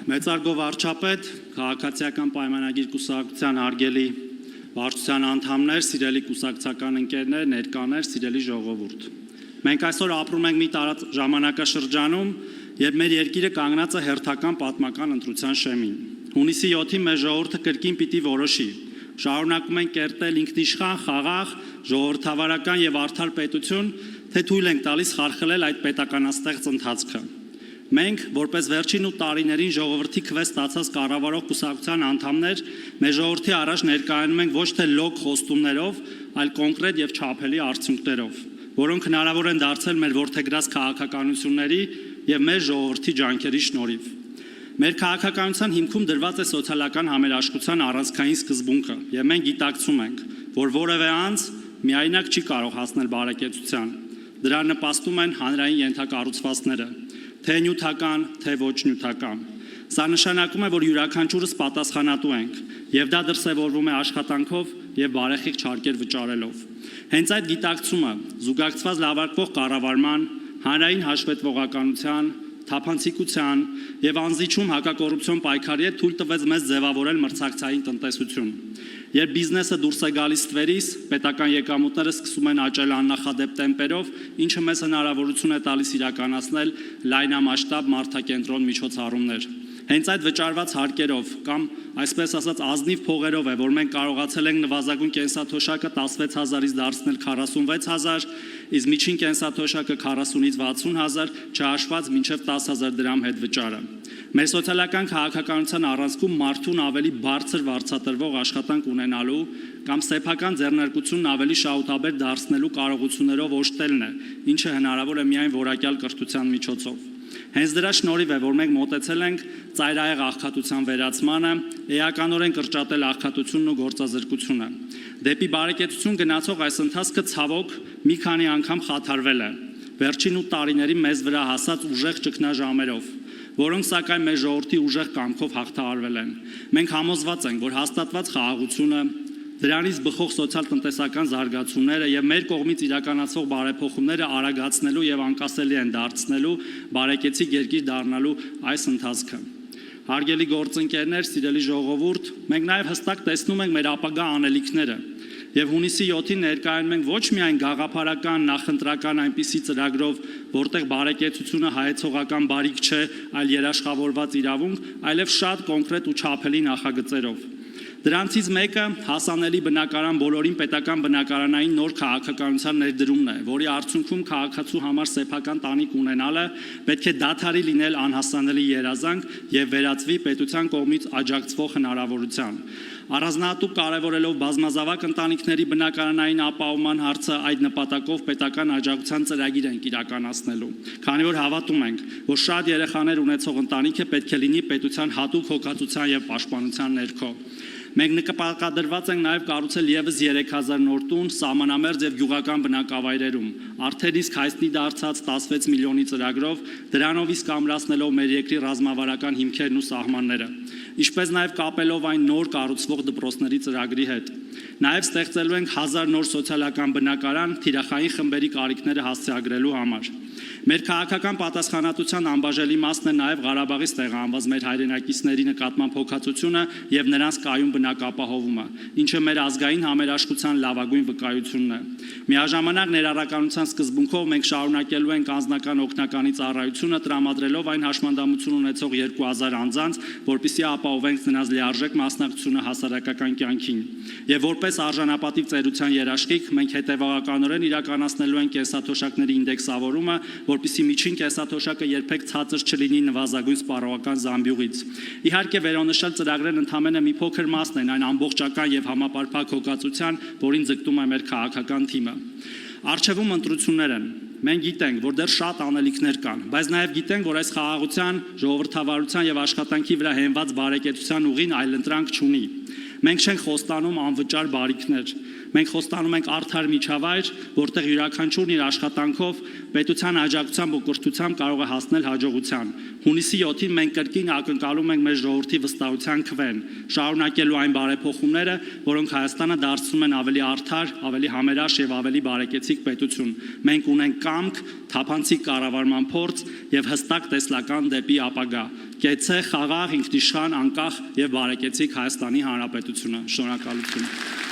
Մեծարգո վարչապետ, քաղաքացիական պայմանագիր կուսակցության հարգելի վարչության անդամներ, սիրելի կուսակցական ընկերներ, ներկաներ, սիրելի ժողովուրդ։ Մենք այսօր ապրում ենք մի տարած ժամանակաշրջանում, երբ մեր երկիրը կանգնած է հերթական պատմական ընտրության շեմին։ Հունիսի 7-ին մեր ժողովուրդը կրկին պիտի որոշի. շարունակում ենք կերտել ինքնիշխան, խաղաղ, ժողովրդավարական եւ արդար պետություն, թե թույլ ենք տալիս խարխլել այդ պետականաստեղծ ընթացքը։ Մենք, որպես վերջին 8 տարիներին ժողովրդի քվե ստացած կառավարող կուսակցության անդամներ, մեր ժողովրդի առաջ ներկայանում ենք ոչ թե լոկ խոստումներով, այլ կոնկրետ եւ չափելի արդյունքներով, որոնք հնարավոր են դարձել մեր որդեգրած քաղաքականությունների եւ մեր ժողովրդի ջանքերի շնորհիվ։ Մեր քաղաքականության հիմքում դրված է սոցիալական համերաշխության առանցքային սկզբունքը, եւ մենք գիտակցում ենք, որ որևէ անձ միայնակ չի կարող հասնել բարեկեցության։ Դրան նպաստում են հանրային ենթակառուցվածքները, թե նյութական, թե ոչ նյութական։ Սա նշանակում է, որ յուրաքանչյուրս պատասխանատու ենք, եւ դա դրսևորվում է աշխատանքով եւ բարեխիղճ չարկեր վճարելով։ Հենց այդ գիտակցումը, զուգակցված լավարկվող կառավարման, հանրային հաշվետվողականության, թափանցիկության եւ անզիջում հակակոռուպցիոն պայքարի հետ թույլ տվեց մեզ ձևավորել մրցակցային տնտեսություն։ Երբ բիզնեսը դուրս է գալիս ստվերից, պետական եկամուտները սկսում են աճել աննախադեպ տեմպերով, ինչը մեզ հնարավորություն է տալիս իրականացնել լայնամասշտաբ մարդակենտրոն միջոցառումներ։ Հենց այդ վճարված հարկերով կամ այսպես ասած ազնիվ փողերով է, որ մենք կարողացել ենք նվազագույն կենսաթոշակը 16000-ից դարձնել 46000, իսկ միջին կենսաթոշակը 40-ից 60000, չհաշված մինչև 10000 դրամ հետ վճարը։ Մեր սոցիալական քաղաքականության առանցքում մարդուն ավելի բարձր վարձատրվող աշխատանք ունենալու կամ սեփական ձեռնարկությունն ավելի շահութաբեր դարձնելու կարողություններով օժտելն է, ինչը հնարավոր է միայն որակյալ կրթության միջոցով։ Հենց դրա շնորհիվ է, որ մենք մոտեցել ենք ծայրահեղ աղքատության վերացմանը, էականորեն կրճատել աղքատությունն ու գործազրկությունը։ Դեպի բարեկեցություն գնացող այս ընթացքը ցավոք մի քանի անգամ խաթարվել է, վերջին 8 տարիների մեզ վրա հասած ուժեղ ճգնաժամերով, որոնք սակայն մեր ժողովրդի ուժեղ կամքով հաղթահարվել են։ Մենք համոզված ենք, որ հաստատված խաղաղությունը, դրանից բխող սոցիալ-տնտեսական զարգացումները եւ մեր կողմից իրականացվող բարեփոխումները արագացնելու եւ անկասելի են դարձնելու բարեկեցիկ երկիր դառնալու այս ընթացքը։ Հարգելի գործընկերներ, սիրելի ժողովուրդ, մենք նաեւ հստակ տեսնում ենք մեր ապագա անելիքները եւ հունիսի 7-ին ներկայանում ենք ոչ միայն գաղափարական, նախընտրական այնպիսի ծրագրով, որտեղ բարեկեցությունը հայեցողական բարիք չէ, այլ երաշխավորված իրավունք, այլև շատ կոնկրետ ու չափելի նախագծերով։ Դրանցից մեկը հասանելի բնակարան բոլորին պետական բնակարանային նոր քաղաքականության ներդրումն է, որի արդյունքում քաղաքացու համար սեփական տանիք ունենալը պետք է դադարի լինել անհասանելի երազանք եւ վերածվի պետության կողմից աջակցվող հնարավորության։ Առանձնահատուկ կարևորելով բազմազավակ ընտանիքների բնակարանային ապահովման հարցը, այդ նպատակով պետական աջակցության ծրագիր ենք իրականացնելու, քանի որ հավատում ենք, որ շատ երեխաներ ունեցող ընտանիքը պետք է լինի պետության հատուկ հոգացության եւ պաշտպանության ներքո։ Մենք նպատակադրված ենք նաև կառուցել եւս 3000 նոր տուն սահմանամերձ եւ գյուղական բնակավայրերում, արդեն իսկ հայտնի դարձած 16 միլիոնի ծրագրով, դրանով իսկ ամրացնելով մեր երկրի ռազմավարական հիմքերն ու սահմանները, ինչպես նաև կապելով այն նոր կառուցվող դպրոցների ծրագրի հետ։ Նաև ստեղծելու ենք 1000 նոր սոցիալական բնակարան թիրախային խմբերի կարիքները հասցեագրելու համար։ Մեր քաղաքական պատասխանատվության անբաժանելի մասն է նաև Ղարաբաղից տեղահանված մեր հայրենակիցների նկատմամբ հոգացությունը եւ նրանց կայուն բնակապահովումը, ինչը մեր ազգային համերաշխության լավագույն վկայությունն է։ Միաժամանակ ներառականության սկզբունքով մենք շարունակելու ենք անձնական օգնականի ծառայությունը տրամադրելով այն հաշմանդամություն ունեցող 2000 անձանց, որպեսզի ապահովենք նրանց լիարժեք մասնակցությունը հասարակական կյանքին։ Եվ որպես արժանապատիվ ծերության երաշխիք մենք հետևողականորեն իրականացնելու ենք կենսաթոշակների ինդեքսավորումը, որպեսզի միջին կենսաթոշակը երբեք ցածր չլինի նվազագույն սպառողական զամբյուղից։ Իհարկե վերոնշյալ ծրագրերն ընդհանրապես մի փոքր մասն են այն ամբողջական եւ համապարփակ հոգացության, որին ձգտում է մեր քաղաքական թիմը։ Արժևում ընտրություններ են։ Մենք գիտենք, որ դեռ շատ անելիքներ կան, բայց նաև գիտենք, որ այս խաղաղության, ժողովրդավարության եւ աշխատանքի վրա հենված բարեկեցության ուղին այլընտրանք չունի։ Մենք չենք խոստանում անվճար բարիքներ։ Մենք խոստանում ենք արդար միջավայր, որտեղ յուրաքանչյուրն իր աշխատանքով պետության աջակցությամբ ու կրթությամբ կարող է հասնել հաջողության։ Հունիսի 7-ին մենք կրկին ակնկալում ենք մեր ժողովրդի վստահության քվեն, շարունակելու այն բարեփոխումները, որոնք Հայաստանը դարձնում են ավելի արդար, ավելի համերաշխ եւ ավելի բարեկեցիկ պետություն։ Մենք ունենք կամք, թափանցիկ կառավարման փորձ եւ հստակ տեսլական դեպի ապագա։ Կեցե, խաղաղ, ինքնիշխան, անկախ եւ բարեկեցիկ Հայաստանի Հանրապետությունը։ Շնորհակալություն։